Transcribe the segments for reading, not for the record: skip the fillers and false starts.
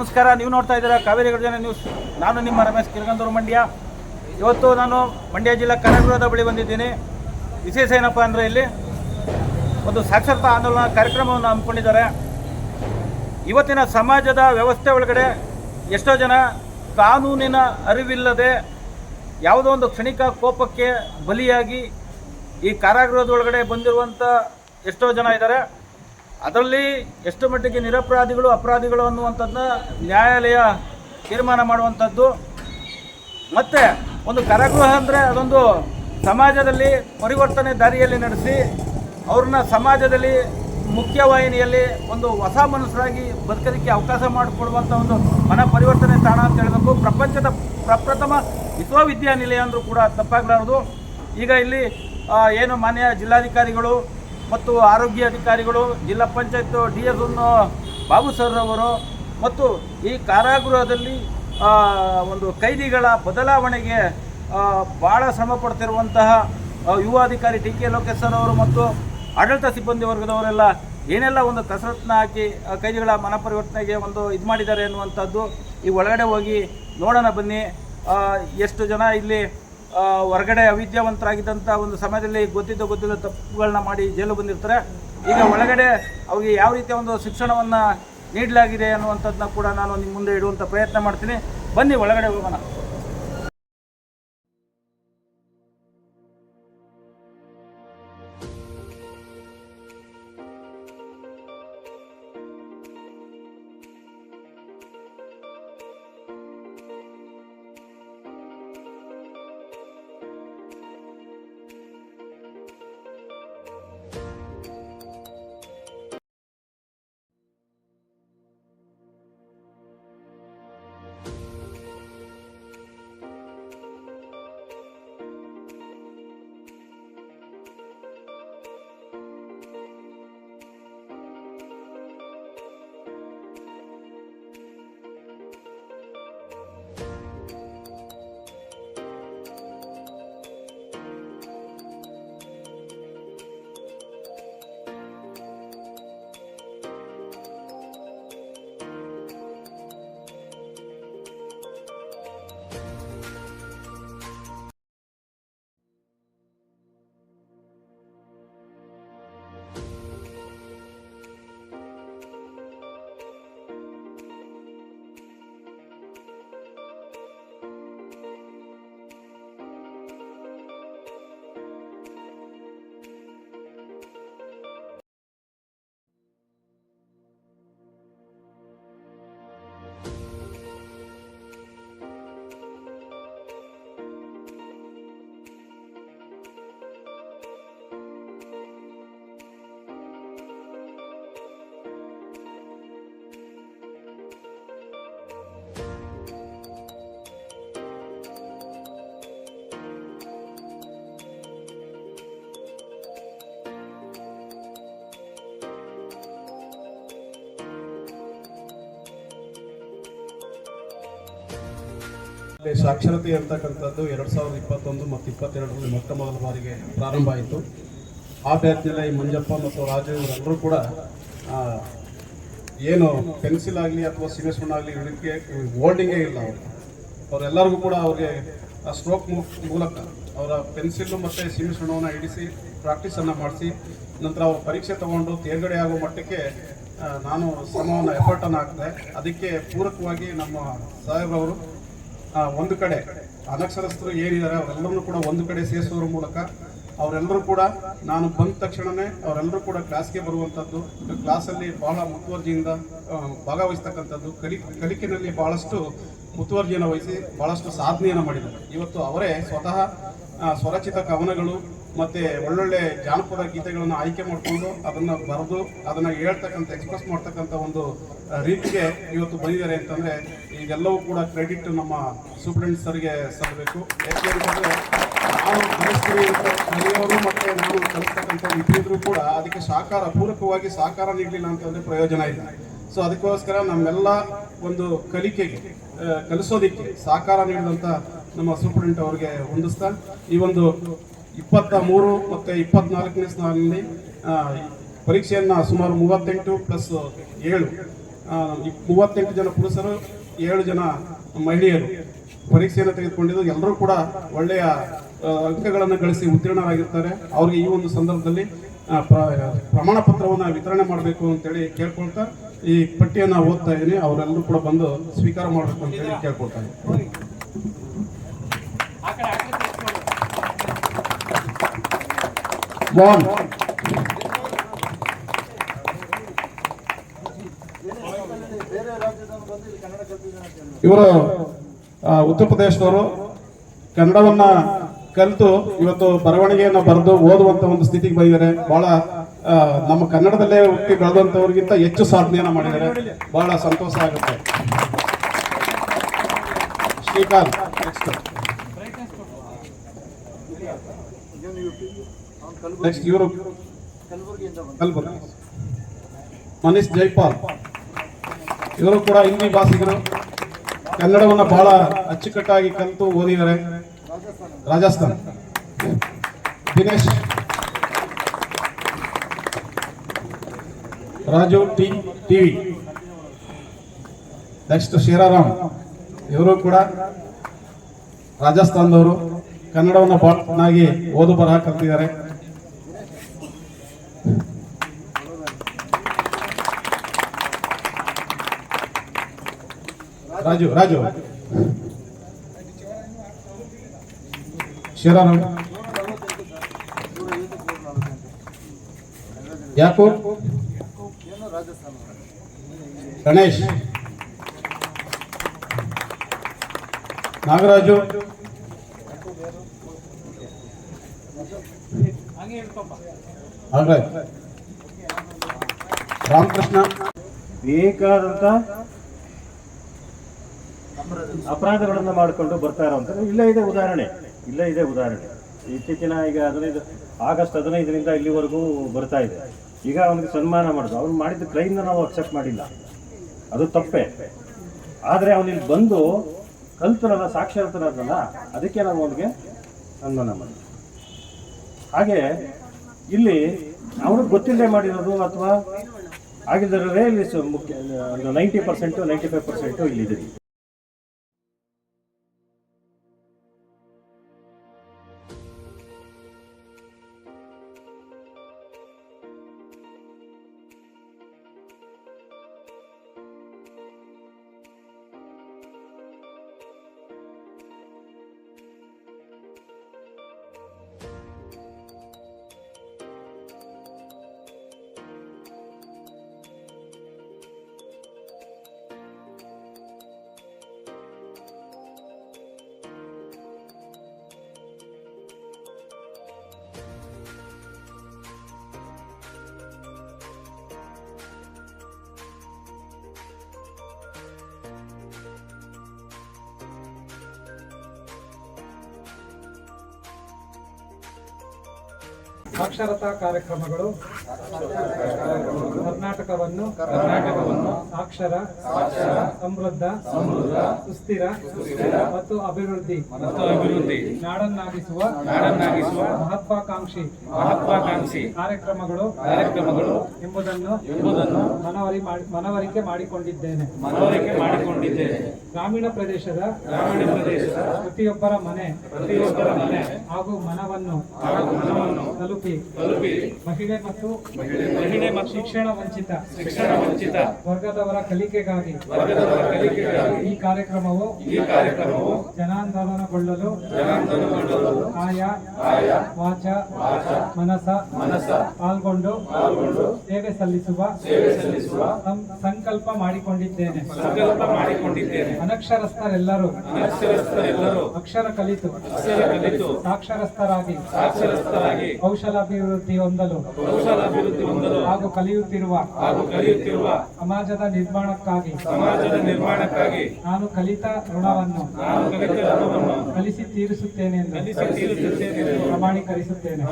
ನಮಸ್ಕಾರ. ನೀವು ನೋಡ್ತಾ ಇದ್ದೀರಾ ಕಾವೇರಿ ಗರ್ಜನೆ ನ್ಯೂಸ್. ನಾನು ನಿಮ್ಮ ರಮೇಶ್ ಕಿರ್ಗಂದೂರು, ಮಂಡ್ಯ. ಇವತ್ತು ನಾನು ಮಂಡ್ಯ ಜಿಲ್ಲಾ ಕಾರಾಗೃಹದ ಬಳಿ ಬಂದಿದ್ದೀನಿ. ವಿಶೇಷ ಏನಪ್ಪ ಅಂದರೆ ಇಲ್ಲಿ ಒಂದು ಸಾಕ್ಷರತಾ ಆಂದೋಲನ ಕಾರ್ಯಕ್ರಮವನ್ನು ಹಮ್ಮಿಕೊಂಡಿದ್ದಾರೆ. ಇವತ್ತಿನ ಸಮಾಜದ ವ್ಯವಸ್ಥೆ ಒಳಗಡೆ ಎಷ್ಟೋ ಜನ ಕಾನೂನಿನ ಅರಿವಿಲ್ಲದೆ ಯಾವುದೋ ಒಂದು ಕ್ಷಣಿಕ ಕೋಪಕ್ಕೆ ಬಲಿಯಾಗಿ ಈ ಕಾರಾಗೃಹದ ಒಳಗಡೆ ಬಂದಿರುವಂಥ ಎಷ್ಟೋ ಜನ ಇದ್ದಾರೆ. ಅದರಲ್ಲಿ ಎಷ್ಟು ಮಟ್ಟಿಗೆ ನಿರಪರಾಧಿಗಳು ಅಪರಾಧಿಗಳು ಅನ್ನುವಂಥದ್ದನ್ನ ನ್ಯಾಯಾಲಯ ತೀರ್ಮಾನ ಮಾಡುವಂಥದ್ದು. ಮತ್ತು ಒಂದು ಕಾರಾಗೃಹ ಅಂದರೆ ಅದೊಂದು ಸಮಾಜದಲ್ಲಿ ಪರಿವರ್ತನೆ ದಾರಿಯಲ್ಲಿ ನಡೆಸಿ ಅವ್ರನ್ನ ಸಮಾಜದಲ್ಲಿ ಮುಖ್ಯವಾಹಿನಿಯಲ್ಲಿ ಒಂದು ಹೊಸ ಮನುಷ್ಯರಾಗಿ ಬದುಕೋದಕ್ಕೆ ಅವಕಾಶ ಮಾಡಿಕೊಡುವಂಥ ಒಂದು ಮನ ಪರಿವರ್ತನೆ ತಾಣ ಅಂತ ಹೇಳಬೇಕು. ಪ್ರಪಂಚದ ಪ್ರಪ್ರಥಮ ವಿಶ್ವವಿದ್ಯಾನಿಲಯ ಅಂದರೂ ಕೂಡ ತಪ್ಪಾಗಲಾರದು. ಈಗ ಇಲ್ಲಿ ಏನು ಮಾನ್ಯ ಜಿಲ್ಲಾಧಿಕಾರಿಗಳು ಮತ್ತು ಆರೋಗ್ಯ ಅಧಿಕಾರಿಗಳು, ಜಿಲ್ಲಾ ಪಂಚಾಯತ್ DS ಬಾಬು ಸರ್ ಅವರು ಮತ್ತು ಈ ಕಾರಾಗೃಹದಲ್ಲಿ ಒಂದು ಕೈದಿಗಳ ಬದಲಾವಣೆಗೆ ಭಾಳ ಶ್ರಮ ಪಡ್ತಿರುವಂತಹ ಯುವ ಅಧಿಕಾರಿ TK ಲೋಕೇಶ್ ಸರ್ ಅವರು ಮತ್ತು ಆಡಳಿತ ಸಿಬ್ಬಂದಿ ವರ್ಗದವರೆಲ್ಲ ಏನೆಲ್ಲ ಒಂದು ಕಸರತ್ತನ್ನ ಹಾಕಿ ಕೈದಿಗಳ ಮನಪರಿವರ್ತನೆಗೆ ಒಂದು ಇದು ಮಾಡಿದ್ದಾರೆ ಅನ್ನುವಂಥದ್ದು ಈ ಒಳಗಡೆ ಹೋಗಿ ನೋಡೋಣ ಬನ್ನಿ. ಎಷ್ಟು ಜನ ಇಲ್ಲಿ ಹೊರಗಡೆ ಅವಿದ್ಯಾವಂತರಾಗಿದ್ದಂಥ ಒಂದು ಸಮಯದಲ್ಲಿ ಗೊತ್ತಿದ್ದ ತಪ್ಪುಗಳನ್ನ ಮಾಡಿ ಜೈಲು ಬಂದಿರ್ತಾರೆ. ಈಗ ಒಳಗಡೆ ಅವ್ರಿಗೆ ಯಾವ ರೀತಿಯ ಒಂದು ಶಿಕ್ಷಣವನ್ನು ನೀಡಲಾಗಿದೆ ಅನ್ನುವಂಥದ್ದನ್ನ ಕೂಡ ನಾನು ನಿಮ್ಮ ಮುಂದೆ ಇಡುವಂಥ ಪ್ರಯತ್ನ ಮಾಡ್ತೀನಿ. ಬನ್ನಿ ಒಳಗಡೆ ಹೋಗೋಣ. ಸಾಕ್ಷರತೆ ಅಂತಕ್ಕಂಥದ್ದು 2021 ಮತ್ತು 2022ರಲ್ಲಿ ಮೊಟ್ಟ ಮೊದಲ ಬಾರಿಗೆ ಪ್ರಾರಂಭ ಆಯಿತು. ಆ ಬ್ಯಾಚ್ನಲ್ಲಿ ಮಂಜಪ್ಪ ಮತ್ತು ರಾಜು ಇವರೆಲ್ಲರೂ ಕೂಡ ಏನು ಪೆನ್ಸಿಲ್ ಆಗಲಿ ಅಥವಾ ಸಿಮೆಸ್ಮಣ್ಣು ಆಗಲಿ ಇದಕ್ಕೆ ಹೋಲ್ಡಿಂಗೇ ಇಲ್ಲ. ಅವರೆಲ್ಲರಿಗೂ ಕೂಡ ಅವ್ರಿಗೆ ಸ್ಟ್ರೋಕ್ ಮೂಲಕ ಅವರ ಪೆನ್ಸಿಲ್ಲು ಮತ್ತು ಸಿಮೆಸ್ಮಣ್ಣವನ್ನು ಇಡಿಸಿ ಪ್ರಾಕ್ಟೀಸನ್ನು ಮಾಡಿಸಿ ನಂತರ ಅವ್ರ ಪರೀಕ್ಷೆ ತಗೊಂಡು ತೇರ್ಗಡೆ ಆಗೋ ಮಟ್ಟಕ್ಕೆ ನಾನು ಶ್ರಮವನ್ನು ಎಫರ್ಟನ್ನು ಹಾಕಿದೆ. ಅದಕ್ಕೆ ಪೂರಕವಾಗಿ ನಮ್ಮ ಸಾಹೇಬ್ರವರು ಒಂದು ಕಡೆ ಅನಕ್ಷರಸ್ಥರು ಏನಿದ್ದಾರೆ ಅವರೆಲ್ಲರೂ ಕೂಡ ಒಂದು ಕಡೆ ಸೇರಿಸೋದ್ರ ಮೂಲಕ ಅವರೆಲ್ಲರೂ ಕೂಡ ನಾನು ಬಂದ ತಕ್ಷಣವೇ ಅವರೆಲ್ಲರೂ ಕೂಡ ಕ್ಲಾಸ್ಗೆ ಬರುವಂಥದ್ದು, ಕ್ಲಾಸಲ್ಲಿ ಬಹಳ ಮುತುವರ್ಜಿಯಿಂದ ಭಾಗವಹಿಸ್ತಕ್ಕಂಥದ್ದು, ಕಲಿಕೆಯಲ್ಲಿ ಬಹಳಷ್ಟು ಮುತುವರ್ಜಿಯನ್ನು ವಹಿಸಿ ಬಹಳಷ್ಟು ಸಾಧನೆಯನ್ನು ಮಾಡಿದ್ದಾರೆ. ಇವತ್ತು ಅವರೇ ಸ್ವತಃ ಸ್ವರಚಿತ ಕವನಗಳು ಮತ್ತು ಒಳ್ಳೊಳ್ಳೆ ಜಾನಪದ ಗೀತೆಗಳನ್ನು ಆಯ್ಕೆ ಮಾಡಿಕೊಂಡು ಅದನ್ನು ಬರೆದು ಅದನ್ನು ಹೇಳ್ತಕ್ಕಂಥ ಎಕ್ಸ್ಪ್ರೆಸ್ ಮಾಡ್ತಕ್ಕಂಥ ಒಂದು ರೀತಿಗೆ ಇವತ್ತು ಬಂದಿದ್ದಾರೆ ಅಂತಂದರೆ ಇದೆಲ್ಲವೂ ಕೂಡ ಕ್ರೆಡಿಟ್ ನಮ್ಮ ಸೂಪ್ರೆಂಟ್ ಸರ್ಗೆ ಸಲ್ಲಬೇಕು. ಯಾಕೆಂತಂದರೆ ನಾನು ಕಲಿಸ್ತೀನಿ ಅಂತ ಕಲಿಯೋರು ಮತ್ತು ನಾನು ಕಲಿಸ್ತಕ್ಕಂಥ ಇದ್ದಿದ್ರು ಕೂಡ ಅದಕ್ಕೆ ಪೂರಕವಾಗಿ ಸಹಕಾರ ನೀಡಲಿಲ್ಲ ಅಂತಂದರೆ ಪ್ರಯೋಜನ ಇಲ್ಲ. ಸೊ ಅದಕ್ಕೋಸ್ಕರ ನಮ್ಮೆಲ್ಲ ಒಂದು ಕಲಿಕೆಗೆ ಕಲಿಸೋದಕ್ಕೆ ಸಹಕಾರ ನೀಡಿದಂಥ ನಮ್ಮ ಸೂಪ್ರೆಂಟ್ ಅವರಿಗೆ ಹೊಂದಿಸ್ತಾ ಈ ಒಂದು 23 ಮತ್ತು 24ನೇ ಸಾಲಿನಲ್ಲಿ ಪರೀಕ್ಷೆಯನ್ನು ಸುಮಾರು 38+7 38 ಜನ ಪುರುಷರು 7 ಜನ ಮಹಿಳೆಯರು ಪರೀಕ್ಷೆಯನ್ನು ತೆಗೆದುಕೊಂಡಿದ್ದು ಎಲ್ಲರೂ ಕೂಡ ಒಳ್ಳೆಯ ಅಂಕಗಳನ್ನು ಗಳಿಸಿ ಉತ್ತೀರ್ಣರಾಗಿರ್ತಾರೆ. ಅವ್ರಿಗೆ ಈ ಒಂದು ಸಂದರ್ಭದಲ್ಲಿ ಪ್ರಮಾಣ ಪತ್ರವನ್ನು ವಿತರಣೆ ಮಾಡಬೇಕು ಅಂತೇಳಿ ಕೇಳ್ಕೊಳ್ತಾ ಈ ಪಟ್ಟಿಯನ್ನು ಓದ್ತಾ ಇದ್ದೀನಿ. ಅವರೆಲ್ಲರೂ ಕೂಡ ಬಂದು ಸ್ವೀಕಾರ ಮಾಡಬೇಕು ಅಂತೇಳಿ ಕೇಳ್ಕೊಳ್ತಾ ಇದ್ದೀನಿ. ಇವರು ಉತ್ತರ ಪ್ರದೇಶದವರು ಕನ್ನಡವನ್ನ ಕಲಿತು ಇವತ್ತು ಬರವಣಿಗೆಯನ್ನು ಬರೆದು ಓದುವಂತ ಒಂದು ಸ್ಥಿತಿಗೆ ಬಂದಿದ್ದಾರೆ. ಬಹಳ ನಮ್ಮ ಕನ್ನಡದಲ್ಲೇ ಹುಟ್ಟಿ ಬೆಳೆದಂತವ್ರಿಗಿಂತ ಹೆಚ್ಚು ಸಾಧನೆಯನ್ನ ಮಾಡಿದ್ದಾರೆ. ಬಹಳ ಸಂತೋಷ ಆಗುತ್ತೆ. ಶ್ರೀಕಾಂತ್ ನೆಕ್ಸ್ಟ್ ಇವರು ಕಲಬುರ್ಗಿ. ಮನೀಶ್ ಜೈಪಾಲ್ ಇವರು ಕೂಡ ಹಿಂದಿ ಭಾಷಿಗರು, ಕನ್ನಡವನ್ನು ಬಹಳ ಅಚ್ಚುಕಟ್ಟಾಗಿ ಕಲಿತು ಓದಿದ್ದಾರೆ. ರಾಜಸ್ಥಾನ್. ದಿನೇಶ್ ರಾಜು ಟಿವಿ. ನೆಕ್ಸ್ಟ್ ಶೇರಾರಾಮ್ ಇವರು ಕೂಡ ರಾಜಸ್ಥಾನದವರು, ಕನ್ನಡವನ್ನು ಬಹಳ ಚೆನ್ನಾಗಿ ಓದು ಬರಹ ಕಲ್ತಿದ್ದಾರೆ. ರಾಜು ಶಿವರಾಮ್ ಯಾಕೂಬ್ ಗಣೇಶ್ ನಾಗರಾಜು ರಾಮಕೃಷ್ಣ. ಬೇಕಾದಂತ ಅಪರಾಧಗಳನ್ನ ಮಾಡಿಕೊಂಡು ಬರ್ತಾ ಇರೋಂಥ ಇಲ್ಲೇ ಇದೆ ಉದಾಹರಣೆ. ಇತ್ತೀಚಿನ ಈಗ ಆಗಸ್ಟ್ 15ರಿಂದ ಇಲ್ಲಿವರೆಗೂ ಬರ್ತಾ ಇದೆ. ಈಗ ಅವನಿಗೆ ಸನ್ಮಾನ ಮಾಡೋದು, ಅವ್ನು ಮಾಡಿದ ಕ್ರೈಮ್ನ ನಾವು ಅಕ್ಸೆಪ್ಟ್ ಮಾಡಿಲ್ಲ, ಅದು ತಪ್ಪೇ. ಆದರೆ ಅವನಿಲ್ಲಿ ಬಂದು ಕಲ್ತರಲ್ಲ, ಸಾಕ್ಷರತನಲ್ಲ, ಅದಕ್ಕೆ ನಾವು ಅವನಿಗೆ ಸನ್ಮಾನ ಮಾಡಿದ್ವಿ. ಹಾಗೆ ಇಲ್ಲಿ ಅವನಿಗೆ ಗೊತ್ತಿಲ್ಲದೆ ಮಾಡಿರೋದು ಅಥವಾ ಆಗಿದ್ದರೇ ಇಲ್ಲಿ ಮುಖ್ಯ 90% 95% ಇಲ್ಲಿದೆ. ಸಾಕ್ಷರತಾ ಕಾರ್ಯಕ್ರಮಗಳು ಕರ್ನಾಟಕವನ್ನು ಸಾಕ್ಷರ, ಸಮೃದ್ಧ, ಸುಸ್ಥಿರ ಮತ್ತು ಅಭಿವೃದ್ಧಿ ನಾಡನ್ನಾಗಿಸುವ ಮಹತ್ವಾಕಾಂಕ್ಷಿ ಕಾರ್ಯಕ್ರಮಗಳು ಎಂಬುದನ್ನು ಮನವರಿಕೆ ಮಾಡಿಕೊಂಡಿದ್ದೇನೆ. ಗ್ರಾಮೀಣ ಪ್ರದೇಶದ ಪ್ರತಿಯೊಬ್ಬರ ಮನೆ ಹಾಗೂ ಮನವನ್ನು ತಲುಪಿ ಮಹಿಳೆ ಮತ್ತು ಶಿಕ್ಷಣ ವಂಚಿತ ವರ್ಗದವರ ಕಲಿಕೆಗಾಗಿ ಈ ಕಾರ್ಯಕ್ರಮವು ಜನಾಂದೋಲನಗೊಳ್ಳಲು ಕಾಯ ವಾಚ ಮನಸ ಪಾಲ್ಗೊಂಡು ಸೇವೆ ಸಲ್ಲಿಸುವ ಸಂಕಲ್ಪ ಮಾಡಿಕೊಂಡಿದ್ದೇನೆ. ಅನಕ್ಷರಸ್ಥರೆಲ್ಲರೂ ಅಕ್ಷರ ಕಲಿತು ಸಾಕ್ಷರಸ್ಥರಾಗಿ ಕೌಶಲಾಭಿವೃದ್ಧಿ ಹೊಂದಲು ಹಾಗೂ ಕಲಿಯುತ್ತಿರುವ ಸಮಾಜದ ನಿರ್ಮಾಣಕ್ಕಾಗಿ ನಾನು ಕಲಿತ ಋಣವನ್ನು ಕಲಿಸಿ ತೀರಿಸುತ್ತೇನೆ ಎಂದು ಪ್ರಮಾಣೀಕರಿಸುತ್ತೇನೆ.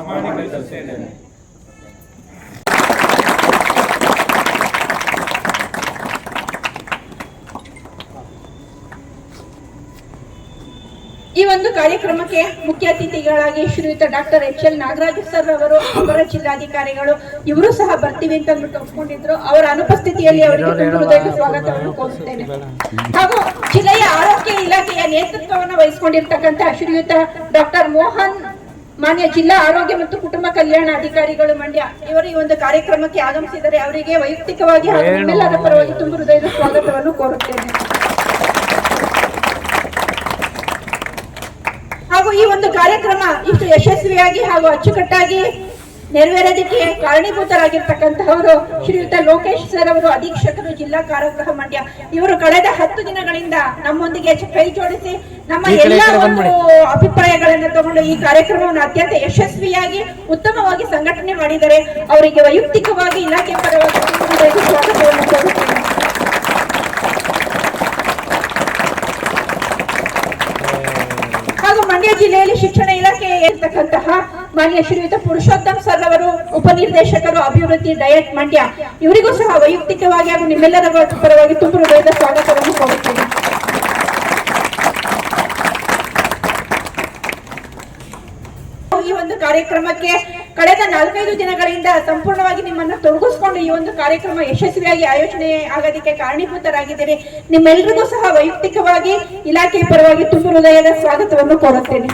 ಈ ಒಂದು ಕಾರ್ಯಕ್ರಮಕ್ಕೆ ಮುಖ್ಯ ಅತಿಥಿಗಳಾಗಿ ಶ್ರೀಯುತ ಡಾಕ್ಟರ್ HL ನಾಗರಾಜ್ ಸರ್ ಅವರು ಅಪರ ಜಿಲ್ಲಾಧಿಕಾರಿಗಳು ಇವರು ಸಹ ಬರ್ತೀವಿ ಅಂತ ಅಂದ್ಬಿಟ್ಟು ಒಪ್ಕೊಂಡಿದ್ರು. ಅವರ ಅನುಪಸ್ಥಿತಿಯಲ್ಲಿ ಅವರಿಗೆ ತುಂಬ ಹೃದಯದ ಸ್ವಾಗತವನ್ನು ಕೋರುತ್ತೇನೆ. ಹಾಗೂ ಜಿಲ್ಲೆಯ ಆರೋಗ್ಯ ಇಲಾಖೆಯ ನೇತೃತ್ವವನ್ನು ವಹಿಸಿಕೊಂಡಿರ್ತಕ್ಕಂಥ ಶ್ರೀಯುತ ಡಾಕ್ಟರ್ ಮೋಹನ್, ಮಾನ್ಯ ಜಿಲ್ಲಾ ಆರೋಗ್ಯ ಮತ್ತು ಕುಟುಂಬ ಕಲ್ಯಾಣ ಅಧಿಕಾರಿಗಳು ಮಂಡ್ಯ, ಇವರು ಈ ಒಂದು ಕಾರ್ಯಕ್ರಮಕ್ಕೆ ಆಗಮಿಸಿದರೆ ಅವರಿಗೆ ವೈಯಕ್ತಿಕವಾಗಿ ಹಾಗೂ ನಿಮ್ಮೆಲ್ಲರ ಪರವಾಗಿ ತುಂಬ ಹೃದಯದ ಸ್ವಾಗತವನ್ನು ಕೋರುತ್ತೇನೆ. ಹಾಗೂ ಈ ಒಂದು ಕಾರ್ಯಕ್ರಮ ಇಷ್ಟು ಯಶಸ್ವಿಯಾಗಿ ಹಾಗೂ ಅಚ್ಚುಕಟ್ಟಾಗಿ ನೆರವೇರೋದಕ್ಕೆ ಕಾರಣೀಭೂತರಾಗಿರ್ತಕ್ಕಂತಹವರು ಶ್ರೀಯುತ ಲೋಕೇಶ್ ಸರ್ ಅವರು, ಅಧೀಕ್ಷಕರು ಜಿಲ್ಲಾ ಕಾರಾಗೃಹ ಮಂಡ್ಯ. ಇವರು ಕಳೆದ 10 ದಿನಗಳಿಂದ ನಮ್ಮೊಂದಿಗೆ ಕೈ ಜೋಡಿಸಿ ನಮ್ಮ ಎಲ್ಲ ಒಂದು ಅಭಿಪ್ರಾಯಗಳನ್ನು ತಗೊಂಡು ಈ ಕಾರ್ಯಕ್ರಮವನ್ನು ಅತ್ಯಂತ ಯಶಸ್ವಿಯಾಗಿ ಉತ್ತಮವಾಗಿ ಸಂಘಟನೆ ಮಾಡಿದರೆ ಅವರಿಗೆ ವೈಯಕ್ತಿಕವಾಗಿ ಇಲಾಖೆ ಪರವಾಗಿ ಸ್ವಾಗತವನ್ನು ಕೋರುತ್ತೇನೆ. ಹಾಗೂ ಮಂಡ್ಯ ಜಿಲ್ಲೆಯಲ್ಲಿ ಶಿಕ್ಷಣ ಇಲಾಖೆ ಇರ್ತಕ್ಕಂತಹ ಮಾನ್ಯ ಶ್ರೀಯುತ ಪುರುಷೋತ್ತಮ್ ಸರ್ ಅವರು, ಉಪನಿರ್ದೇಶಕರು ಅಭಿವೃದ್ಧಿ ಡಯಟ್ ಮಂಡ್ಯ, ಇವರಿಗೂ ಸಹ ವೈಯಕ್ತಿಕವಾಗಿ ಹಾಗೂ ನಿಮ್ಮೆಲ್ಲರ ಪರವಾಗಿ ತುಂಬ ಹೃದಯದ ಸ್ವಾಗತವನ್ನು ಕೋರುತ್ತೇನೆ. ಈ ಒಂದು ಕಾರ್ಯಕ್ರಮಕ್ಕೆ ಕಳೆದ 4-5 ದಿನಗಳಿಂದ ಸಂಪೂರ್ಣವಾಗಿ ನಿಮ್ಮನ್ನು ತೊಡಗಿಸಿಕೊಂಡು ಈ ಒಂದು ಕಾರ್ಯಕ್ರಮ ಯಶಸ್ವಿಯಾಗಿ ಆಯೋಜನೆ ಆಗೋದಕ್ಕೆ ಕಾರಣೀಭೂತರಾಗಿದ್ದೀರಿ. ನಿಮ್ಮೆಲ್ಲರಿಗೂ ಸಹ ವೈಯಕ್ತಿಕವಾಗಿ ಇಲಾಖೆಯ ಪರವಾಗಿ ತುಂಬ ಹೃದಯದ ಸ್ವಾಗತವನ್ನು ಕೋರುತ್ತೇನೆ.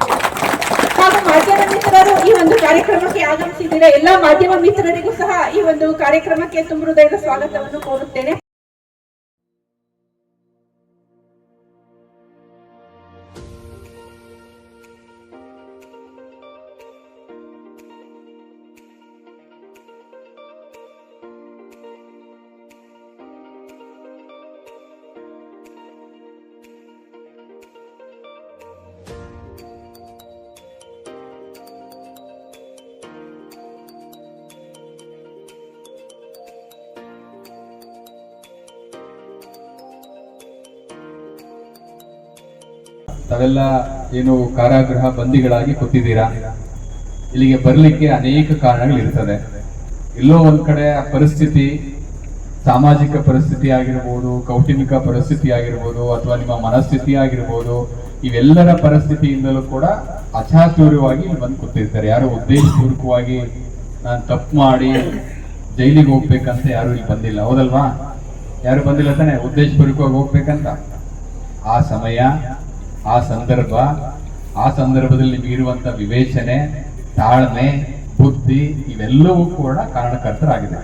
ಹಾಗೂ ಮಾಧ್ಯಮ ಮಿತ್ರರು ಈ ಒಂದು ಕಾರ್ಯಕ್ರಮಕ್ಕೆ ಆಗಮಿಸಿದ್ದೀರಾ, ಎಲ್ಲಾ ಮಾಧ್ಯಮ ಮಿತ್ರರಿಗೂ ಸಹ ಈ ಒಂದು ಕಾರ್ಯಕ್ರಮಕ್ಕೆ ತುಂಬ ಹೃದಯದ ಸ್ವಾಗತವನ್ನು ಕೋರುತ್ತೇನೆ. ತಾವೆಲ್ಲ ಏನು ಕಾರಾಗೃಹ ಬಂದಿಗಳಾಗಿ ಕೂತಿದ್ದೀರಾ, ಇಲ್ಲಿಗೆ ಬರ್ಲಿಕ್ಕೆ ಅನೇಕ ಕಾರಣಗಳಿರ್ತದೆ. ಎಲ್ಲೋ ಒಂದ್ ಕಡೆ ಆ ಪರಿಸ್ಥಿತಿ, ಸಾಮಾಜಿಕ ಪರಿಸ್ಥಿತಿ ಆಗಿರ್ಬೋದು, ಕೌಟುಂಬಿಕ ಪರಿಸ್ಥಿತಿ ಆಗಿರ್ಬೋದು, ಅಥವಾ ನಿಮ್ಮ ಮನಸ್ಥಿತಿ ಆಗಿರ್ಬೋದು, ಇವೆಲ್ಲರ ಪರಿಸ್ಥಿತಿಯಿಂದಲೂ ಕೂಡ ಅಚಾತುರ್ಯವಾಗಿ ಇಲ್ಲಿ ಬಂದು ಕೂತಿರ್ತಾರೆ. ಯಾರು ಉದ್ದೇಶಪೂರ್ವಕವಾಗಿ ನಾನು ತಪ್ಪು ಮಾಡಿ ಜೈಲಿಗೆ ಹೋಗ್ಬೇಕಂತ ಯಾರು ಇಲ್ಲಿ ಬಂದಿಲ್ಲ, ಹೌದಲ್ವಾ? ಯಾರು ಬಂದಿಲ್ಲ ತಾನೆ ಉದ್ದೇಶಪೂರ್ವಕವಾಗಿ ಹೋಗ್ಬೇಕಂತ. ಆ ಸಮಯ, ಆ ಸಂದರ್ಭದಲ್ಲಿ ನಿಮಗಿರುವಂತ ವಿವೇಚನೆ, ತಾಳ್ಮೆ, ಬುದ್ಧಿ ಇವೆಲ್ಲವೂ ಕೂಡ ಕಾರಣಕರ್ತರಾಗಿದೆ.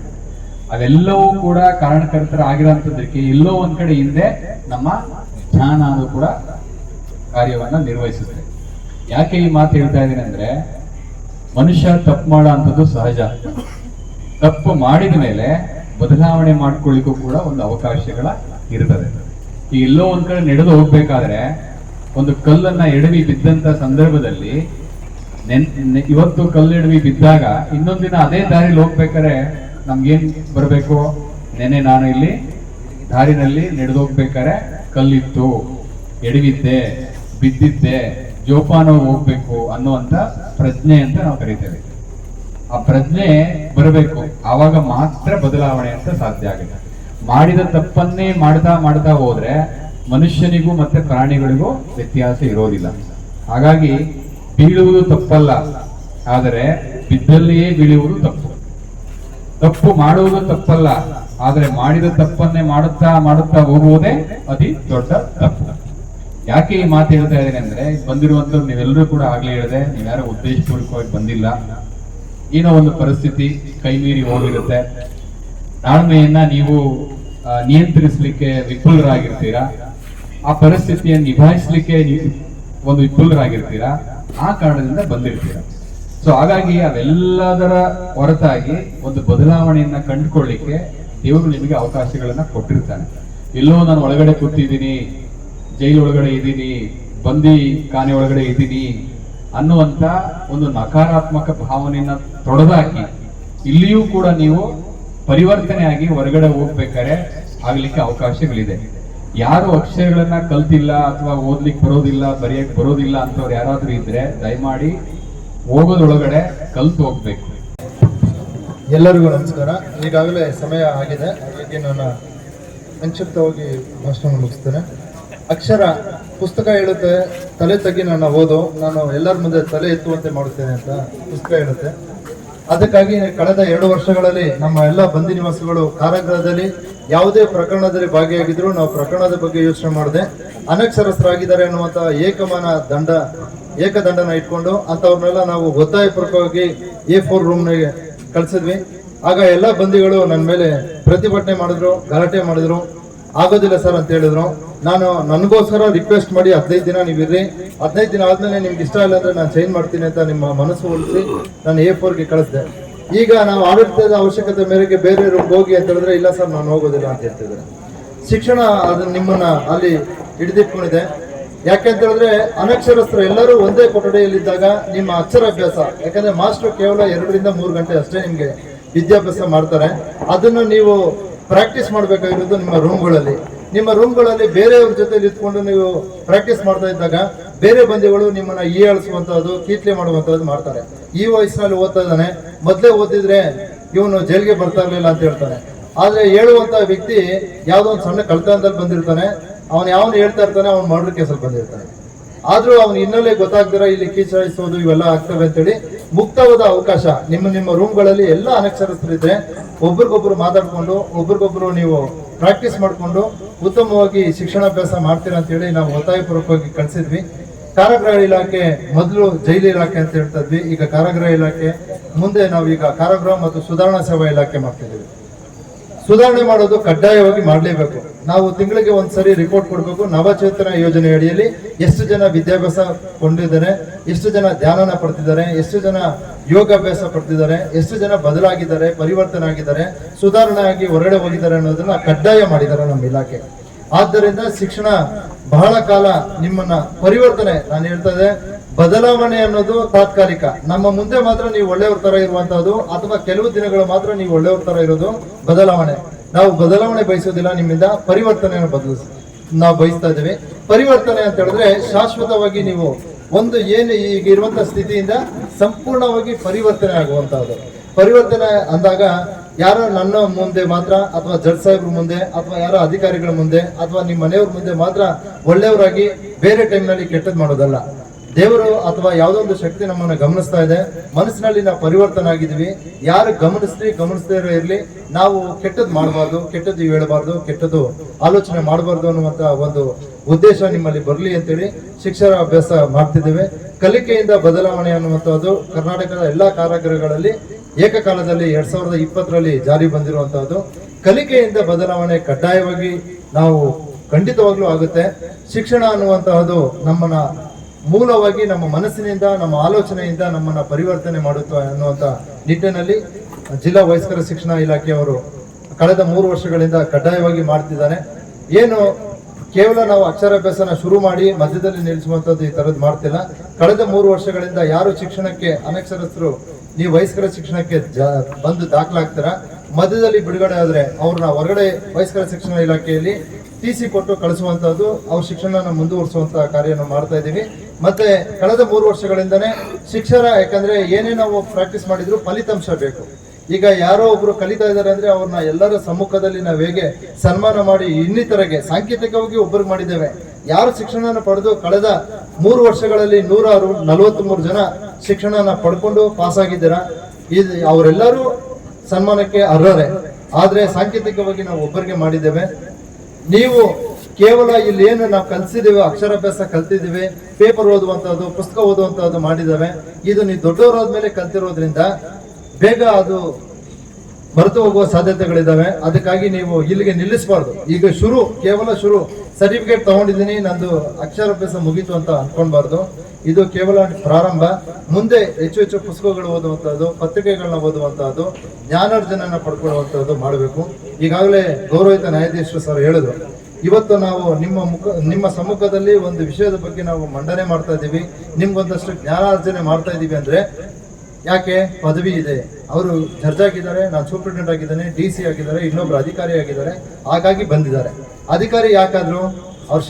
ಅವೆಲ್ಲವೂ ಕೂಡ ಕಾರಣಕರ್ತರಾಗಿರೋಂಥದ್ದಕ್ಕೆ ಎಲ್ಲೋ ಒಂದ್ ಕಡೆ ಹಿಂದೆ ನಮ್ಮ ಜ್ಞಾನ ಅನ್ನೋದು ಕೂಡ ಕಾರ್ಯವನ್ನ ನಿರ್ವಹಿಸುತ್ತೆ. ಯಾಕೆ ಈ ಮಾತು ಹೇಳ್ತಾ ಇದ್ದೀನಿ ಅಂದ್ರೆ, ಮನುಷ್ಯ ತಪ್ಪು ಮಾಡೋ ಅಂಥದ್ದು ಸಹಜ. ತಪ್ಪು ಮಾಡಿದ ಮೇಲೆ ಬದಲಾವಣೆ ಮಾಡ್ಕೊಳ್ಳಿಕ್ಕೂ ಕೂಡ ಒಂದು ಅವಕಾಶಗಳ ಇರ್ತದೆ. ಈ ಎಲ್ಲೋ ಒಂದ್ ಕಡೆ ನಡೆದು ಹೋಗ್ಬೇಕಾದ್ರೆ ಒಂದು ಕಲ್ಲನ್ನ ಎಡವಿ ಬಿದ್ದಂತ ಸಂದರ್ಭದಲ್ಲಿ ಇವತ್ತು ಕಲ್ಲೆಡವಿ ಬಿದ್ದಾಗ ಇನ್ನೊಂದಿನ ಅದೇ ದಾರಿಲಿ ಹೋಗ್ಬೇಕಾದ್ರೆ ನಮ್ಗೇನ್ ಬರ್ಬೇಕು? ನೆನೆ ನಾನು ಇಲ್ಲಿ ದಾರಿನಲ್ಲಿ ನಡೆದೋಗ್ಬೇಕಾದ್ರೆ ಕಲ್ಲಿತ್ತು, ಎಡವಿದ್ದೆ, ಬಿದ್ದಿದ್ದೆ, ಜೋಪಾನ ಹೋಗ್ಬೇಕು ಅನ್ನುವಂತ ಪ್ರಜ್ಞೆ ಅಂತ ನಾವು ಕರಿತೇವೆ. ಆ ಪ್ರಜ್ಞೆ ಬರಬೇಕು, ಆವಾಗ ಮಾತ್ರ ಬದಲಾವಣೆ ಅಂತ ಸಾಧ್ಯ ಆಗುತ್ತೆ. ಮಾಡಿದ ತಪ್ಪನ್ನೇ ಮಾಡ್ತಾ ಹೋದ್ರೆ ಮನುಷ್ಯನಿಗೂ ಮತ್ತೆ ಪ್ರಾಣಿಗಳಿಗೂ ವ್ಯತ್ಯಾಸ ಇರೋದಿಲ್ಲ. ಹಾಗಾಗಿ ಬೀಳುವುದು ತಪ್ಪಲ್ಲ, ಆದರೆ ಬಿದ್ದಲ್ಲಿಯೇ ಬೀಳುವುದು ತಪ್ಪು. ತಪ್ಪು ಮಾಡುವುದು ತಪ್ಪಲ್ಲ, ಆದರೆ ಮಾಡಿದ ತಪ್ಪನ್ನೇ ಮಾಡುತ್ತಾ ಹೋಗುವುದೇ ಅತಿ ದೊಡ್ಡ ತಪ್ಪು. ಯಾಕೆ ಈ ಮಾತು ಹೇಳ್ತಾ ಇದ್ದೇನೆ ಅಂದ್ರೆ, ಬಂದಿರುವಂತವ್ರು ನೀವೆಲ್ಲರೂ ಕೂಡ ಆಗ್ಲೇ ಹೇಳಿದೆ, ನೀವ್ಯಾರು ಉದ್ದೇಶಪೂರ್ವಕವಾಗಿ ಬಂದಿಲ್ಲ. ಏನೋ ಒಂದು ಪರಿಸ್ಥಿತಿ ಕೈ ಮೀರಿ ಹೋಗಿರುತ್ತೆ. ತಾಳ್ಮೆಯನ್ನ ನೀವು ನಿಯಂತ್ರಿಸಲಿಕ್ಕೆ ವಿಫಲರಾಗಿರ್ತೀರಾ, ಆ ಪರಿಸ್ಥಿತಿಯನ್ನು ನಿಭಾಯಿಸಲಿಕ್ಕೆ ಒಂದು ವಿಫಲರಾಗಿರ್ತೀರಾ, ಆ ಕಾರಣದಿಂದ ಬಂದಿರ್ತೀರಾ. ಸೊ ಹಾಗಾಗಿ ಅವೆಲ್ಲದರ ಹೊರತಾಗಿ ಒಂದು ಬದಲಾವಣೆಯನ್ನ ಕಂಡುಕೊಳ್ಳಿಕ್ಕೆ ದೇವರು ನಿಮಗೆ ಅವಕಾಶಗಳನ್ನ ಕೊಟ್ಟಿರ್ತಾನೆ. ಎಲ್ಲೋ ನಾನು ಒಳಗಡೆ ಕೂತಿದ್ದೀನಿ, ಜೈಲು ಒಳಗಡೆ ಇದ್ದೀನಿ, ಬಂದಿ ಖಾನೆ ಒಳಗಡೆ ಇದ್ದೀನಿ ಅನ್ನುವಂತ ಒಂದು ನಕಾರಾತ್ಮಕ ಭಾವನೆಯನ್ನ ತೊಡೆದಾಕಿ ಇಲ್ಲಿಯೂ ಕೂಡ ನೀವು ಪರಿವರ್ತನೆ ಆಗಿ ಹೊರಗಡೆ ಹೋಗ್ಬೇಕಾದ್ರೆ ಆಗ್ಲಿಕ್ಕೆ ಅವಕಾಶಗಳಿದೆ. ಯಾರು ಅಕ್ಷರಗಳನ್ನ ಕಲ್ತಿಲ್ಲ ಅಥವಾ ಓದ್ಲಿಕ್ಕೆ ಬರೋದಿಲ್ಲ, ಬರೆಯಕ್ ಬರೋದಿಲ್ಲ ಅಂತವ್ರು ಯಾರಾದ್ರೂ ಇದ್ರೆ ದಯಮಾಡಿ ಹೋಗೋದೊಳಗಡೆ ಕಲ್ತು ಹೋಗ್ಬೇಕು. ಎಲ್ಲರಿಗೂ ನಮಸ್ಕಾರ. ಈಗಾಗಲೇ ಸಮಯ ಆಗಿದೆ, ಹಾಗಾಗಿ ನಾನು ಸಂಕ್ಷಿಪ್ತವಾಗಿ ಭಾಷಣ ಮುಗಿಸ್ತೇನೆ. ಅಕ್ಷರ ಪುಸ್ತಕ ಹೇಳುತ್ತೆ ತಲೆ ತಗ್ಗಿ ನನ್ನ ಓದು, ನಾನು ಎಲ್ಲರ ಮುಂದೆ ತಲೆ ಎತ್ತುವಂತೆ ಮಾಡುತ್ತೇನೆ ಅಂತ ಪುಸ್ತಕ ಹೇಳುತ್ತೆ. ಅದಕ್ಕಾಗಿ ಕಳೆದ 2 ವರ್ಷಗಳಲ್ಲಿ ನಮ್ಮ ಎಲ್ಲ ಬಂದಿ ನಿವಾಸಿಗಳು ಕಾರಾಗೃಹದಲ್ಲಿ ಯಾವುದೇ ಪ್ರಕರಣದಲ್ಲಿ ಭಾಗಿಯಾಗಿದ್ರು ನಾವು ಪ್ರಕರಣದ ಬಗ್ಗೆ ಯೋಚನೆ ಮಾಡದೆ ಅನಕ್ಷರಸ್ಥರಾಗಿದ್ದಾರೆ ಅನ್ನುವಂತ ಏಕದಂಡನ ಇಟ್ಕೊಂಡು ಅಂತವ್ರನ್ನೆಲ್ಲ ನಾವು ಒತ್ತಾಯಪೂರ್ವಕವಾಗಿ A4 ರೂಮ್ನಾಗೆ ಕಳಿಸಿದ್ವಿ. ಆಗ ಎಲ್ಲ ಬಂದಿಗಳು ನನ್ನ ಮೇಲೆ ಪ್ರತಿಭಟನೆ ಮಾಡಿದ್ರು, ಗಲಾಟೆ ಮಾಡಿದ್ರು. ಆಗೋದಿಲ್ಲ ಸರ್ ಅಂತ ಹೇಳಿದ್ರು. ನಾನು ನನಗೋಸ್ಕರ ರಿಕ್ವೆಸ್ಟ್ ಮಾಡಿ 15 ದಿನ ನೀವು ಇರ್ರಿ, 15 ದಿನ ಆದ್ಮೇಲೆ ನಿಮ್ಗೆ ಇಷ್ಟ ಇಲ್ಲ ಅಂದ್ರೆ ನಾನು ಚೇಂಜ್ ಮಾಡ್ತೀನಿ ಅಂತ ನಿಮ್ಮ ಮನಸ್ಸು ಒಲಿಸಿ ನಾನು A4ಗೆ ಕಳಿಸಿದೆ. ಈಗ ನಾವು ಆಡಳಿತದ ಅವಶ್ಯಕತೆ ಮೇರೆಗೆ ಬೇರೆ ರೂಮ್ಗೆ ಹೋಗಿ ಅಂತ ಹೇಳಿದ್ರೆ ಇಲ್ಲ ಸರ್ ನಾನು ಹೋಗೋದಿಲ್ಲ ಅಂತ ಹೇಳ್ತಿದ್ದಾರೆ. ಶಿಕ್ಷಣ ಅದನ್ನ ನಿಮ್ಮನ್ನ ಅಲ್ಲಿ ಹಿಡಿದಿಟ್ಕೊಂಡಿದೆ. ಯಾಕೆಂತ ಹೇಳಿದ್ರೆ ಅನಕ್ಷರಸ್ಥರು ಎಲ್ಲರೂ ಒಂದೇ ಕೊಠಡಿಯಲ್ಲಿದ್ದಾಗ ನಿಮ್ಮ ಅಕ್ಷರಾಭ್ಯಾಸ, ಯಾಕಂದ್ರೆ ಮಾಸ್ಟರ್ ಕೇವಲ 2 ರಿಂದ 3 ಗಂಟೆ ಅಷ್ಟೇ ನಿಮ್ಗೆ ವಿದ್ಯಾಭ್ಯಾಸ ಮಾಡ್ತಾರೆ. ಅದನ್ನು ನೀವು ಪ್ರಾಕ್ಟೀಸ್ ಮಾಡಬೇಕಾಗಿರೋದು ನಿಮ್ಮ ರೂಮ್ಗಳಲ್ಲಿ ಬೇರೆಯವ್ರ ಜೊತೆ ಇದ್ಕೊಂಡು ನೀವು ಪ್ರಾಕ್ಟೀಸ್ ಮಾಡ್ತಾ ಇದ್ದಾಗ ಬೇರೆ ಬಂದಿಗಳು ನಿಮ್ಮನ್ನ ಹೀಯಾಳಿಸುವಂತಹದ್ದು, ಕೀಟ್ಲೆ ಮಾಡುವಂತಹದ್ದು ಮಾಡ್ತಾರೆ. ಈ ವಯಸ್ಸಿನಲ್ಲಿ ಓದ್ತಾ ಇದ್ದಾನೆ, ಮೊದಲೇ ಓದಿದ್ರೆ ಇವನು ಜೈಲ್ಗೆ ಬರ್ತಾ ಇರ್ಲಿಲ್ಲ ಅಂತ ಹೇಳ್ತಾನೆ. ಆದ್ರೆ ಹೇಳುವಂತ ವ್ಯಕ್ತಿ ಯಾವ್ದೋ ಒಂದು ಸಣ್ಣ ಕಳ್ತನದಲ್ಲಿ ಬಂದಿರ್ತಾನೆ, ಅವನು ಹೇಳ್ತಾ ಇರ್ತಾನೆ, ಅವ್ನು ಮರ್ಡರ್ ಕೇಸಲ್ಲಿ ಬಂದಿರ್ತಾನೆ. ಆದ್ರೂ ಅವ್ನು ಹಿನ್ನೆಲೆ ಗೊತ್ತಾಗ್ದಿರ ಇಲ್ಲಿ ಕಿಚಾಯಿಸೋದು ಇವೆಲ್ಲ ಆಗ್ತವೆ ಅಂತೇಳಿ ಮುಕ್ತವಾದ ಅವಕಾಶ ನಿಮ್ಮ ರೂಮ್ಗಳಲ್ಲಿ ಎಲ್ಲ ಅನಕ್ಷರಸ್ಥರಿದ್ರೆ ಒಬ್ರಿಗೊಬ್ರು ಮಾತಾಡ್ಕೊಂಡು ಒಬ್ರಿಗೊಬ್ರು ನೀವು ಪ್ರಾಕ್ಟೀಸ್ ಮಾಡ್ಕೊಂಡು ಉತ್ತಮವಾಗಿ ಶಿಕ್ಷಣಾಭ್ಯಾಸ ಮಾಡ್ತೀರಾ ಅಂತ ಹೇಳಿ ನಾವು ಒತ್ತಾಯಪೂರ್ವಕವಾಗಿ ಕಳಿಸಿದ್ವಿ. ಕಾರಾಗೃಹ ಇಲಾಖೆ ಮೊದಲು ಜೈಲು ಇಲಾಖೆ ಅಂತ ಹೇಳ್ತಾ ಇದ್ವಿ, ಈಗ ಕಾರಾಗೃಹ ಇಲಾಖೆ, ಮುಂದೆ ನಾವು ಈಗ ಕಾರಾಗೃಹ ಮತ್ತು ಸುಧಾರಣಾ ಸೇವಾ ಇಲಾಖೆ ಮಾಡ್ತಿದ್ದೀವಿ. ಸುಧಾರಣೆ ಮಾಡೋದು ಕಡ್ಡಾಯವಾಗಿ ಮಾಡಲೇಬೇಕು. ನಾವು ತಿಂಗಳಿಗೆ ಒಂದ್ಸರಿ ರಿಪೋರ್ಟ್ ಕೊಡಬೇಕು. ನವಚೇತನ ಯೋಜನೆ ಅಡಿಯಲ್ಲಿ ಎಷ್ಟು ಜನ ವಿದ್ಯಾಭ್ಯಾಸ ಕೊಂಡಿದ್ದಾರೆ, ಎಷ್ಟು ಜನ ಧ್ಯಾನನ ಪಡ್ತಿದ್ದಾರೆ, ಎಷ್ಟು ಜನ ಯೋಗಾಭ್ಯಾಸ ಪಡ್ತಿದ್ದಾರೆ, ಎಷ್ಟು ಜನ ಬದಲಾಗಿದ್ದಾರೆ, ಪರಿವರ್ತನೆ ಆಗಿದ್ದಾರೆ, ಸುಧಾರಣೆ ಆಗಿ ಹೊರಗಡೆ ಹೋಗಿದ್ದಾರೆ ಅನ್ನೋದನ್ನ ಕಡ್ಡಾಯ ಮಾಡಿದ್ದಾರೆ ನಮ್ಮ ಇಲಾಖೆ. ಆದ್ದರಿಂದ ಶಿಕ್ಷಣ ಬಹಳ ಕಾಲ ನಿಮ್ಮನ್ನ ಪರಿವರ್ತನೆ, ನಾನು ಹೇಳ್ತಾ ಇದ್ದೆ, ಬದಲಾವಣೆ ಅನ್ನೋದು ತಾತ್ಕಾಲಿಕ. ನಮ್ಮ ಮುಂದೆ ಮಾತ್ರ ನೀವು ಒಳ್ಳೆಯವ್ರ ತರ ಇರುವಂತಹದ್ದು, ಅಥವಾ ಕೆಲವು ದಿನಗಳು ಮಾತ್ರ ನೀವು ಒಳ್ಳೆಯವ್ರ ತರ ಇರೋದು ಬದಲಾವಣೆ. ನಾವು ಬದಲಾವಣೆ ಬಯಸೋದಿಲ್ಲ, ನಿಮ್ಮಿಂದ ಪರಿವರ್ತನೆಯನ್ನು ನಾವು ಬಯಸ್ತಾ ಇದ್ದೀವಿ. ಪರಿವರ್ತನೆ ಅಂತ ಹೇಳಿದ್ರೆ ಶಾಶ್ವತವಾಗಿ ನೀವು ಒಂದು ಏನು ಈಗ ಇರುವಂತಹ ಸ್ಥಿತಿಯಿಂದ ಸಂಪೂರ್ಣವಾಗಿ ಪರಿವರ್ತನೆ ಆಗುವಂತಹದ್ದು. ಪರಿವರ್ತನೆ ಅಂದಾಗ ಯಾರೋ ನನ್ನ ಮುಂದೆ ಮಾತ್ರ, ಅಥವಾ ಜಡ್ಜ್ ಸಾಹೇಬ್ರ ಮುಂದೆ, ಅಥವಾ ಯಾರೋ ಅಧಿಕಾರಿಗಳ ಮುಂದೆ, ಅಥವಾ ನಿಮ್ಮ ಮನೆಯವ್ರ ಮುಂದೆ ಮಾತ್ರ ಒಳ್ಳೆಯವರಾಗಿ ಬೇರೆ ಟೈಮ್ನಲ್ಲಿ ಕೆಟ್ಟದ್ ಮಾಡೋದಲ್ಲ. ದೇವರು ಅಥವಾ ಯಾವುದೋ ಒಂದು ಶಕ್ತಿ ನಮ್ಮನ್ನು ಗಮನಿಸ್ತಾ ಇದೆ. ಮನಸ್ಸಿನಲ್ಲಿ ನಾವು ಪರಿವರ್ತನೆ ಆಗಿದ್ದೀವಿ. ಯಾರು ಗಮನಿಸದೇ ಇರಲಿ, ನಾವು ಕೆಟ್ಟದ್ದು ಮಾಡಬಾರ್ದು, ಕೆಟ್ಟದ್ದು ಹೇಳಬಾರ್ದು, ಕೆಟ್ಟದ್ದು ಆಲೋಚನೆ ಮಾಡಬಾರ್ದು ಅನ್ನುವಂತ ಒಂದು ಉದ್ದೇಶ ನಿಮ್ಮಲ್ಲಿ ಬರಲಿ ಅಂತೇಳಿ ಶಿಕ್ಷಣ ಅಭ್ಯಾಸ ಮಾಡ್ತಿದ್ದೇವೆ. ಕಲಿಕೆಯಿಂದ ಬದಲಾವಣೆ ಅನ್ನುವಂಥದ್ದು ಕರ್ನಾಟಕದ ಎಲ್ಲಾ ಕಾರಾಗೃಹಗಳಲ್ಲಿ ಏಕಕಾಲದಲ್ಲಿ 2020ರಲ್ಲಿ ಜಾರಿ ಬಂದಿರುವಂತಹದ್ದು. ಕಲಿಕೆಯಿಂದ ಬದಲಾವಣೆ ಕಡ್ಡಾಯವಾಗಿ ನಾವು ಖಂಡಿತವಾಗ್ಲೂ ಆಗುತ್ತೆ. ಶಿಕ್ಷಣ ಅನ್ನುವಂತಹದ್ದು ನಮ್ಮನ್ನ ಮೂಲವಾಗಿ ನಮ್ಮ ಮನಸ್ಸಿನಿಂದ, ನಮ್ಮ ಆಲೋಚನೆಯಿಂದ ನಮ್ಮನ್ನ ಪರಿವರ್ತನೆ ಮಾಡುತ್ತೆ ಅನ್ನುವಂತ ನಿಟ್ಟಿನಲ್ಲಿ ಜಿಲ್ಲಾ ವಯಸ್ಕರ ಶಿಕ್ಷಣ ಇಲಾಖೆಯವರು ಕಳೆದ 3 ವರ್ಷಗಳಿಂದ ಕಡ್ಡಾಯವಾಗಿ ಮಾಡ್ತಿದ್ದಾರೆ. ಏನು ಕೇವಲ ನಾವು ಅಕ್ಷರಾಭ್ಯಾಸನ ಶುರು ಮಾಡಿ ಮಧ್ಯದಲ್ಲಿ ನಿಲ್ಲಿಸುವಂತದ್ದು ಈ ತರದ್ದು ಮಾಡ್ತಿಲ್ಲ. ಕಳೆದ 3 ವರ್ಷಗಳಿಂದ ಯಾರು ಶಿಕ್ಷಣಕ್ಕೆ ಅನಕ್ಷರಸ್ಥರು ನೀವು ವಯಸ್ಕರ ಶಿಕ್ಷಣಕ್ಕೆ ಬಂದು ದಾಖಲಾಗ್ತೀರಾ, ಮಧ್ಯದಲ್ಲಿ ಬಿಡುಗಡೆ ಆದ್ರೆ ಅವ್ರನ್ನ ಹೊರಗಡೆ ವಯಸ್ಕರ ಶಿಕ್ಷಣ ಇಲಾಖೆಯಲ್ಲಿ TC ಕೊಟ್ಟು ಕಳಿಸುವಂತದ್ದು, ಅವ್ರ ಶಿಕ್ಷಣ ಮುಂದುವರಿಸುವಂತ ಕಾರ್ಯವನ್ನು ಮಾಡ್ತಾ ಇದ್ದೀವಿ. ಮತ್ತೆ ಕಳೆದ 3 ವರ್ಷಗಳಿಂದನೇ ಶಿಕ್ಷಣ, ಯಾಕಂದ್ರೆ ಏನೇ ನಾವು ಪ್ರಾಕ್ಟೀಸ್ ಮಾಡಿದ್ರು ಫಲಿತಾಂಶ ಬೇಕು. ಈಗ ಯಾರೋ ಒಬ್ರು ಕಲಿತಾ ಇದ್ದಾರೆ ಅಂದ್ರೆ ಅವ್ರನ್ನ ಎಲ್ಲರ ಸಮ್ಮುಖದಲ್ಲಿ ನಾವು ಹೇಗೆ ಸನ್ಮಾನ ಮಾಡಿ ಇನ್ನಿತರಗೆ ಸಾಂಕೇತಿಕವಾಗಿ ಒಬ್ಬರಿಗೆ ಮಾಡಿದ್ದೇವೆ. ಯಾರು ಶಿಕ್ಷಣ ಪಡೆದು ಕಳೆದ 3 ವರ್ಷಗಳಲ್ಲಿ 143 ಜನ ಶಿಕ್ಷಣನ ಪಡ್ಕೊಂಡು ಪಾಸ್ ಆಗಿದ್ದೀರಾ, ಅವರೆಲ್ಲರೂ ಸನ್ಮಾನಕ್ಕೆ ಅರ್ಹರೇ. ಆದ್ರೆ ಸಾಂಕೇತಿಕವಾಗಿ ನಾವು ಒಬ್ಬರಿಗೆ ಮಾಡಿದ್ದೇವೆ. ನೀವು ಕೇವಲ ಇಲ್ಲಿ ಏನು ನಾವು ಕಲಿಸಿದ್ದೇವೆ, ಅಕ್ಷರಾಭ್ಯಾಸ ಕಲ್ತಿದ್ದೀವಿ, ಪೇಪರ್ ಓದುವಂತಹದ್ದು, ಪುಸ್ತಕ ಓದುವಂತಹದ್ದು ಮಾಡಿದ್ದೇವೆ. ಇದು ನೀವು ದೊಡ್ಡವರಾದ್ಮೇಲೆ ಕಲ್ತಿರೋದ್ರಿಂದ ಬೇಗ ಅದು ಮರೆತು ಹೋಗುವ ಸಾಧ್ಯತೆಗಳಿದ್ದಾವೆ. ಅದಕ್ಕಾಗಿ ನೀವು ಇಲ್ಲಿಗೆ ನಿಲ್ಲಿಸಬಾರ್ದು. ಈಗ ಕೇವಲ ಸರ್ಟಿಫಿಕೇಟ್ ತಗೊಂಡಿದ್ದೀನಿ, ನಂದು ಅಕ್ಷರಾಭ್ಯಾಸ ಮುಗೀತು ಅಂತ ಅನ್ಕೊಳ್ಬಾರ್ದು. ಇದು ಕೇವಲ ಪ್ರಾರಂಭ. ಮುಂದೆ ಹೆಚ್ಚು ಪುಸ್ತಕಗಳು ಓದುವಂತಹದ್ದು, ಪತ್ರಿಕೆಗಳನ್ನ ಓದುವಂತಹದ್ದು, ಜ್ಞಾನಾರ್ಜನೆಯನ್ನ ಪಡ್ಕೊಳ್ಳುವಂತಹದ್ದು ಮಾಡಬೇಕು. ಈಗಾಗಲೇ ಗೌರವಿತ ನ್ಯಾಯಾಧೀಶರು ಸರ್ ಹೇಳಿದ್ರು, ಇವತ್ತು ನಾವು ನಿಮ್ಮ ಸಮ್ಮುಖದಲ್ಲಿ ಒಂದು ವಿಷಯದ ಬಗ್ಗೆ ನಾವು ಮಂಡನೆ ಮಾಡ್ತಾ ಇದ್ದೀವಿ, ನಿಮ್ಗೊಂದಷ್ಟು ಜ್ಞಾನಾರ್ಜನೆ ಮಾಡ್ತಾ ಇದ್ದೀವಿ ಅಂದ್ರೆ ಯಾಕೆ? ಪದವಿ ಇದೆ, ಅವರು ಜಡ್ಜ್ ಆಗಿದ್ದಾರೆ, ನಾನು ಸೂಪರಿಂಟೆಂಡೆಂಟ್ ಆಗಿದ್ದೇನೆ, DC ಆಗಿದ್ದಾರೆ, ಇನ್ನೊಬ್ರು ಅಧಿಕಾರಿ ಆಗಿದ್ದಾರೆ, ಹಾಗಾಗಿ ಬಂದಿದ್ದಾರೆ. ಅಧಿಕಾರಿ ಯಾಕಾದ್ರು? ಅವ್ರು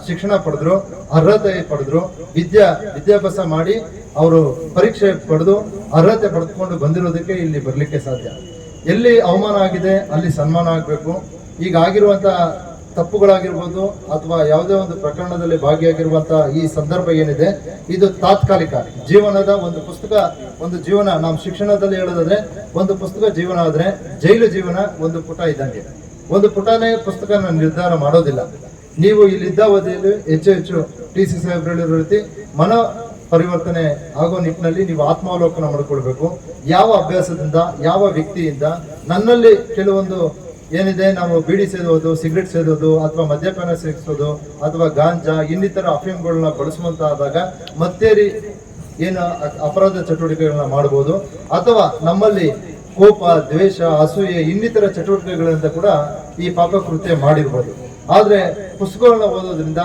ಶಿಕ್ಷಣ ಪಡೆದ್ರು, ಅರ್ಹತೆ ಪಡೆದ್ರು, ವಿದ್ಯಾಭ್ಯಾಸ ಮಾಡಿ ಅವರು ಪರೀಕ್ಷೆ ಪಡೆದು ಅರ್ಹತೆ ಪಡೆದುಕೊಂಡು ಬಂದಿರೋದಕ್ಕೆ ಇಲ್ಲಿ ಬರ್ಲಿಕ್ಕೆ ಸಾಧ್ಯ. ಎಲ್ಲಿ ಅವಮಾನ ಆಗಿದೆ ಅಲ್ಲಿ ಸನ್ಮಾನ ಆಗ್ಬೇಕು. ಈಗ ಆಗಿರುವಂತ ತಪ್ಪುಗಳಾಗಿರ್ಬೋದು ಅಥವಾ ಯಾವುದೇ ಒಂದು ಪ್ರಕರಣದಲ್ಲಿ ಭಾಗಿಯಾಗಿರುವಂತಹ ಈ ಸಂದರ್ಭ ಏನಿದೆ ಇದು ತಾತ್ಕಾಲಿಕ. ಜೀವನದ ಒಂದು ಪುಸ್ತಕ, ಒಂದು ಜೀವನ, ನಾವು ಶಿಕ್ಷಣದಲ್ಲಿ ಹೇಳೋದಾದ್ರೆ ಒಂದು ಪುಸ್ತಕ ಜೀವನ ಆದ್ರೆ ಜೈಲು ಜೀವನ ಒಂದು ಪುಟ ಇದ್ದಂಗೆ. ಒಂದು ಪುಟನೇ ಪುಸ್ತಕನ ನಿರ್ಧಾರ ಮಾಡೋದಿಲ್ಲ. ನೀವು ಇಲ್ಲಿದ್ದ ಅವಧಿಯಲ್ಲಿ ಹೆಚ್ಚು TC ಸಾಹೇಬ್ರು ಹೇಳಿರೋ ರೀತಿ ಮನ ಪರಿವರ್ತನೆ ಆಗೋ ನಿಟ್ಟಿನಲ್ಲಿ ನೀವು ಆತ್ಮಾವಲೋಕನ ಮಾಡಿಕೊಳ್ಬೇಕು. ಯಾವ ಅಭ್ಯಾಸದಿಂದ, ಯಾವ ವ್ಯಕ್ತಿಯಿಂದ ನನ್ನಲ್ಲಿ ಕೆಲವೊಂದು ಏನಿದೆ, ನಾವು ಬೀಡಿ ಸೇದೋದು, ಸಿಗರೆಟ್ ಸೇದೋದು, ಅಥವಾ ಮದ್ಯಪಾನ ಸೇವಿಸೋದು, ಅಥವಾ ಗಾಂಜಾ ಇನ್ನಿತರ ಅಫೀಮ್ಗಳನ್ನ ಬಳಸುವಂತಾದಾಗ ಮತ್ತೇರಿ ಏನು ಅಪರಾಧ ಚಟುವಟಿಕೆಗಳನ್ನ ಮಾಡಬಹುದು. ಅಥವಾ ನಮ್ಮಲ್ಲಿ ಕೋಪ, ದ್ವೇಷ, ಅಸೂಯೆ ಇನ್ನಿತರ ಚಟುವಟಿಕೆಗಳಿಂದ ಕೂಡ ಈ ಪಾಪ ಕೃತ್ಯ ಮಾಡಿರ್ಬೋದು. ಆದ್ರೆ ಪುಸ್ತಕಗಳನ್ನ ಓದೋದ್ರಿಂದ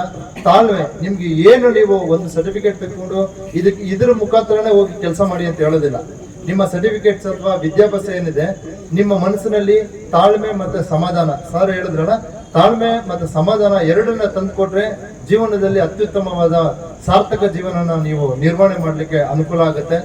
ತಾಳ್ಮೆ, ನಿಮ್ಗೆ ಏನು ನೀವು ಒಂದು ಸರ್ಟಿಫಿಕೇಟ್ ತೆಗೆದುಕೊಂಡು ಇದ್ರ ಮುಖಾಂತರನೇ ಹೋಗಿ ಕೆಲಸ ಮಾಡಿ ಅಂತ ಹೇಳೋದಿಲ್ಲ. ನಿಮ್ಮ ಸರ್ಟಿಫಿಕೇಟ್ಸ್ ಅಥವಾ ವಿದ್ಯಾಭ್ಯಾಸ ಏನಿದೆ, ನಿಮ್ಮ ಮನಸ್ಸಿನಲ್ಲಿ ತಾಳ್ಮೆ ಮತ್ತೆ ಸಮಾಧಾನ, ಸರ್ ಹೇಳಿದ್ರಲ್ಲ, ತಾಳ್ಮೆ ಮತ್ತೆ ಸಮಾಧಾನ ಎರಡನ್ನ ತಂದುಕೊಟ್ರೆ ಜೀವನದಲ್ಲಿ ಅತ್ಯುತ್ತಮವಾದ ಸಾರ್ಥಕ ಜೀವನನ ನೀವು ನಿರ್ವಹಣೆ ಮಾಡಲಿಕ್ಕೆ ಅನುಕೂಲ ಆಗುತ್ತೆ.